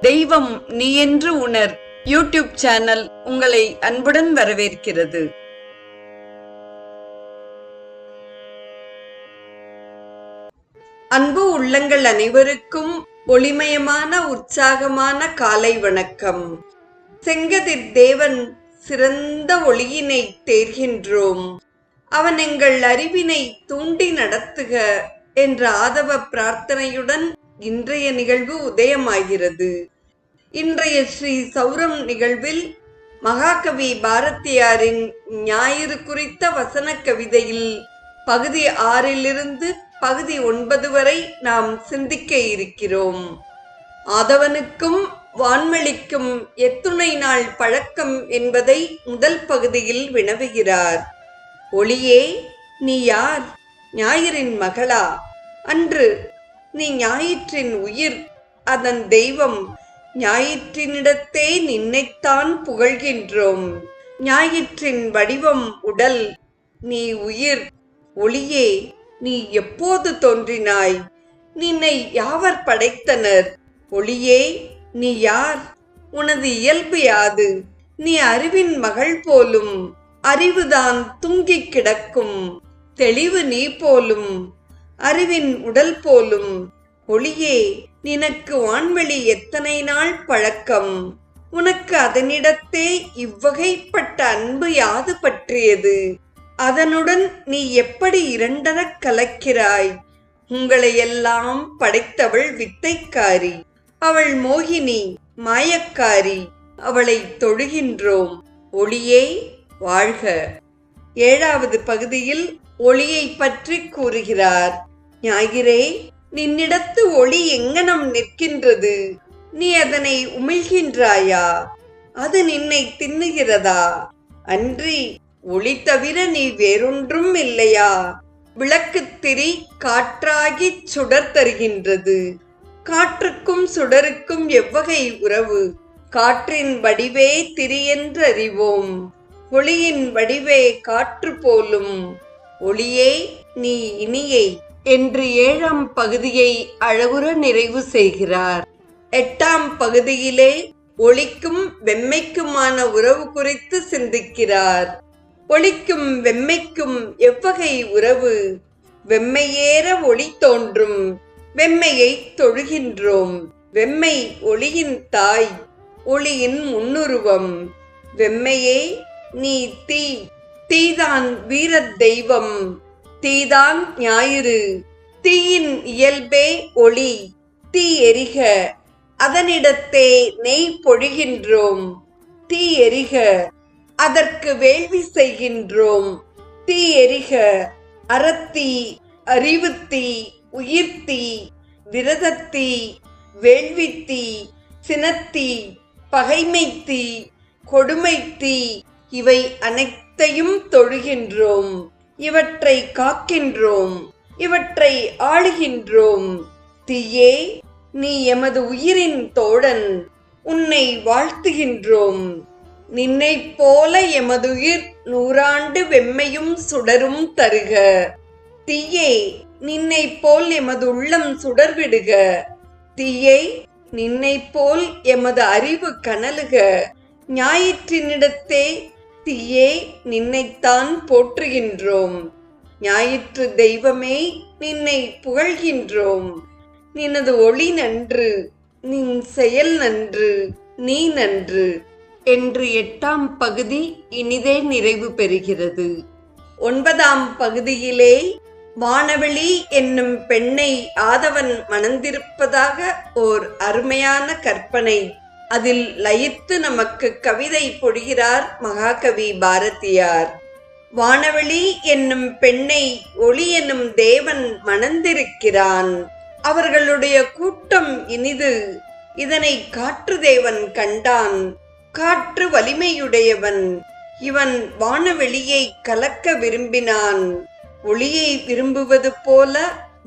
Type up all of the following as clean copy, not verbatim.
தெய்வம் நீ என்று உணர் யூடியூப் சேனல் உங்களை அன்புடன் வரவேற்கிறது. அன்பு உள்ளங்கள் அனைவருக்கும் ஒளிமயமான உற்சாகமான காலை வணக்கம். செங்கதிர் தேவன் சிறந்த ஒளியினை தேர்கின்றோம். அவன் எங்கள் அறிவினை தூண்டி நடத்துக என்ற ஆதவ பிரார்த்தனையுடன் இன்றைய நிகழ்வு உதயமாகிறது. இன்றைய ஸ்ரீ சௌரம் நிகழ்வில் மகாகவி பாரதியாரின் ஞாயிறு குறித்த வசன கவிதையில் பகுதி 6 பகுதி 9 வரை நாம் சிந்திக்க இருக்கிறோம். ஆதவனுக்கும் வான்வெளிக்கும் எத்துணை நாள் பழக்கம் என்பதை முதல் பகுதியில் வினவுகிறார். ஒளியே, நீ யார்? ஞாயிறின் மகளா? அன்று நீ ஞாயிற்றின் உயிர், அதன் தெய்வம். ஞாயிற்றினிடத்தே நின்னைத்தான் புகழ்கின்றோம். ஞாயிற்றின் வடிவம் உடல், நீ உயிர். ஒளியே, நீ எப்போது தோன்றினாய்? நின்னை யாவர் படைத்தனர்? ஒளியே, நீ யார்? உனது இயல்பு யாது? நீ அறிவின் மகள் போலும். அறிவுதான் தூங்கிக் கிடக்கும். தெளிவு நீ போலும். அறிவின் உடல் போலும். ஒளியே, நினக்கு வான்வெளி எத்தனை நாள் பழக்கம்? உனக்கு அதனிடத்தே இவ்வகைப்பட்ட அன்பு யாது பற்றியது? அதனுடன் நீ எப்படி இரண்டரக் கலக்கிறாய்? உங்களையெல்லாம் படைத்தவள் வித்தைக்காரி. அவள் மோகினி, மாயக்காரி. அவளை தொழுகின்றோம். ஒளியே, வாழ்க. 7வது பகுதியில் ஒளியை பற்றி கூறுகிறார். ஞாயிறே, நின்னிடத்து ஒளி எங்கனம் நிற்கின்றது? நீ அதனை உமிழ்கின்றாயா? அது நின்னை தின்னுகிறதா? அன்றி ஒளி தவிர நீ வேறொன்றும் இல்லையா? விளக்குத் திரி காற்றாகிச் சுடர் தருகின்றது. காற்றுக்கும் சுடருக்கும் எவ்வகை உறவு? காற்றின் வடிவே திரி என்று அறிவோம். ஒளியின் வடிவே காற்று போலும். ஒளியே, நீ இனியை என்று 7ஆம் பகுதியை அழகுற நிறைவு செய்கிறார். 8ஆம் பகுதியிலே ஒளிக்கும் வெம்மைக்குமான உறவு குறித்து சிந்திக்கிறார். ஒளிக்கும் வெம்மைக்கும் எவ்வகை உறவு? வெம்மையேற ஒளி தோன்றும். வெம்மையை தொழுகின்றோம். வெம்மை ஒளியின் தாய், ஒளியின் முன்னுருவம். வெம்மையே, நீ தீ. தீதான் வீரத் தெய்வம். தீதான் ஞாயிறு. தீயின் இயல்பே ஒளி. தீ எரிக, அதனிடத்தே நெய் பொழிகின்றோம். தீ எரிக, அதற்கு வேள்வி செய்கின்றோம். தீ எரிக, அறத்தீ, அறிவுத்தீ, உயிர்த்தீ, விரதத்தீ, வேள்வித்தீ, சினத்தீ, பகைமைத்தீ, கொடுமைத்தீ, இவை அனைத்தையும் தொழுகின்றோம். இவற்றை காக்கின்றோம். இவற்றை ஆளுகின்றோம். தீயே, நீ எமது உயிரின் தோழன். உன்னை வாழ்த்துகின்றோம். நின்னைப் போல எமதுயிர் 100 ஆண்டு வெம்மையும் சுடரும் தருக. தீயே, நின்னைப் போல் எமது உள்ளம் சுடர்விடுக. தீயை, நின்னைப் போல் எமது அறிவு கனலுக. ஞாயிற்றினிடத்தே தீயே, நின்னைத்தான் போற்றுகின்றோம். ஞாயிற்று தெய்வமே, நின்னை புகழ்கின்றோம். நினது ஒளி நன்று, நின் செயல் நன்று, நீ நன்று என்று 8ஆம் பகுதி இனிதே நிறைவு பெறுகிறது. 9ஆம் பகுதியிலே வானவெளி என்னும் பெண்ணை ஆதவன் மணந்திருப்பதாக ஓர் அருமையான கற்பனை. அதில் லயித்து நமக்கு கவிதை பொழிகிறார் மகாகவி பாரதியார். வானவெளி என்னும் பெண்ணை ஒளி என்னும் தேவன் மணந்திருக்கிறான். அவர்களுடைய கூட்டம் இனிது. இதனை காற்று தேவன் கண்டான். காற்று வலிமையுடையவன். இவன் வானவெளியை கலக்க விரும்பினான். ஒளியை விரும்புவது போல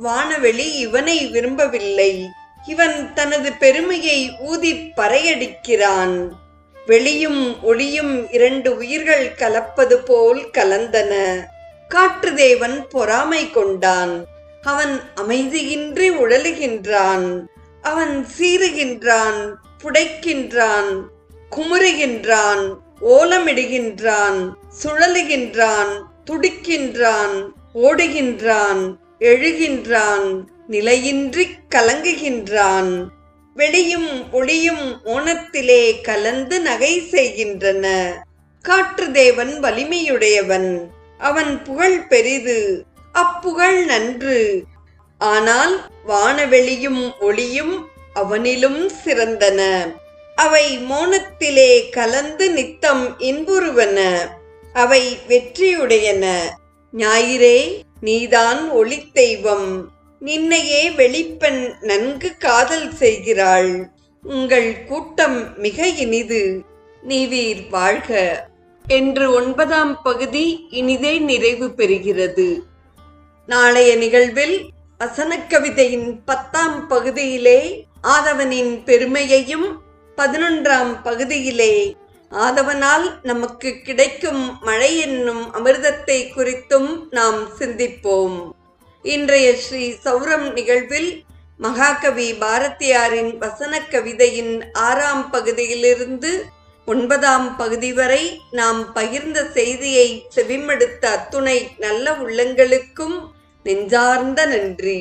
வானவெளி இவனை விரும்பவில்லை. இவன் தனது பெருமையை ஊதிப் பறையடிக்கிறான். வெளியும் ஒளியும் 2 உயிர்கள் கலப்பது போல் கலந்தன. காற்றுதேவன் பொறாமை கொண்டான். அவன் அமைதியின்றி உழலுகின்றான். அவன் சீறுகின்றான், புடைக்கின்றான், குமுறுகின்றான், ஓலமிடுகின்றான், சுழலுகின்றான், துடிக்கின்றான், ஓடுகின்றான், எழுகின்றான், நிலையின்றி கலங்குகின்றான். வெளியும் ஒளியும் மோனத்திலே கலந்து நகை செய்கின்றன. காற்று தேவன் வலிமையுடையவன், அவன் புகழ் பெரிது, அப்புகழ் நன்று. ஆனால் வானவெளியும் ஒளியும் அவனிலும் சிறந்தன. அவை மோனத்திலே கலந்து நித்தம் இன்புறுவன. அவை வெற்றியுடையன. ஞாயிறே, நீதான் ஒளித் தெய்வம். நின்னையே வெளிப்பெண் நன்கு காதல் செய்கிறாள். உங்கள் கூட்டம் மிக இனிது. நீவீர் வாழ்க என்று 9ஆம் பகுதி இனிதே நிறைவு பெறுகிறது. நாளைய நிகழ்வில் வசனக் கவிதையின் 10ஆம் பகுதியிலே ஆதவனின் பெருமையையும் 11ஆம் பகுதியிலே ஆதவனால் நமக்கு கிடைக்கும் மழை என்னும் அமிர்தத்தை குறித்தும் நாம் சிந்திப்போம். இன்றைய ஸ்ரீ சௌரம் நிகழ்வில் மகாகவி பாரதியாரின் வசனக் கவிதையின் 6ஆம் பகுதியிலிருந்து 9ஆம் பகுதி வரை நாம் பகிர்ந்த செய்தியை செவிமடுத்த அத்துணை நல்ல உள்ளங்களுக்கும் நெஞ்சார்ந்த நன்றி.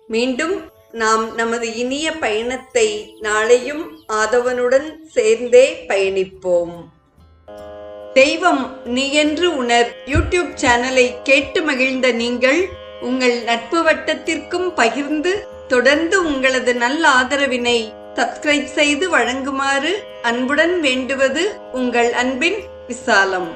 மீண்டும் நாம் நமது இனிய பயணத்தை நாளையும் ஆதவனுடன் சேர்ந்தே பயணிப்போம். தெய்வம் நீ என்று உணர் யூடியூப் சேனலை கேட்டு மகிழ்ந்த நீங்கள் உங்கள் நட்பு வட்டத்திற்கும் பகிர்ந்து தொடர்ந்து உங்களது நல்ல ஆதரவினை சப்ஸ்கிரைப் செய்து வழங்குமாறு அன்புடன் வேண்டுவது உங்கள் அன்பின் விசாலம்.